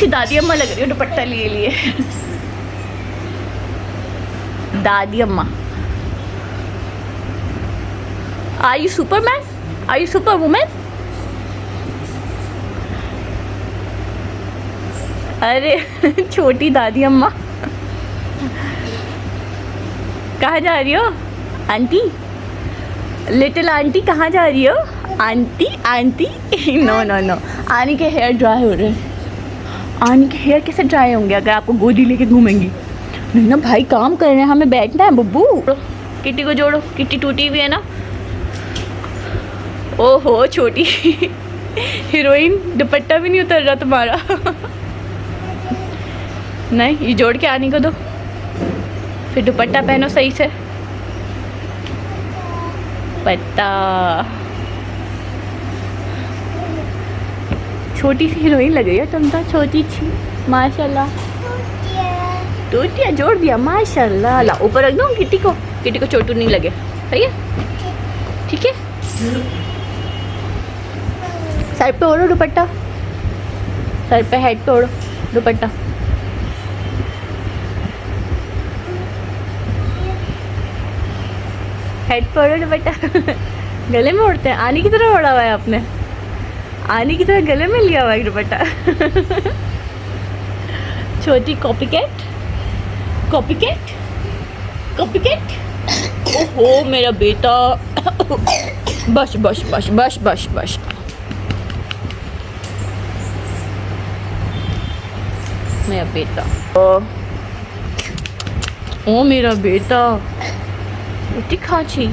दादी अम्मा लग रही हो दुपट्टा लिए लिए। दादी अम्मा, are you superman? Are you super women? अरे छोटी दादी अम्मा, कहाँ जा रही हो आंटी? लिटिल आंटी कहाँ जा रही हो? Aunty aunty no no no, आनी के हेयर ड्राई हो रहे हैं। आनी के हेयर कैसे ड्राई होंगे अगर आपको गोदी लेके घूमेंगी? नहीं ना भाई, काम कर रहे हैं, हमें बैठना है बब्बू। किटी को जोड़ो, किटी टूटी हुई है ना। ओहो छोटी हीरोइन, दुपट्टा भी नहीं उतर रहा तुम्हारा। नहीं, ये जोड़ के आनी को दो, फिर दुपट्टा पहनो सही से। पत्ता, छोटी सी हीरोइन लग रही है तुम तो, छोटी सी माशाल्लाह। टूटिया जोड़ दिया माशाल्लाह। ला ऊपर रख दो किटी को चोटू नहीं लगे। सही है, ठीक है। सर पे ओढ़ो दुपट्टा, सर पे हेड पे ओढ़ो दुपट्टा। हेड पे ओढ़ो दुपट्टा। गले में ओढ़ते हैं, आनी की तरह ओढ़ा हुआ है आपने, आनी की तरह गले में लिया हुआ है दुपट्टा। छोटी कॉपीकैट, कॉपीकैट, कॉपीकैट। ओहो मेरा बेटा। बस बस बस बस बस बस। मेरा बेटा, ओ मेरा बेटा, बेटी खाची।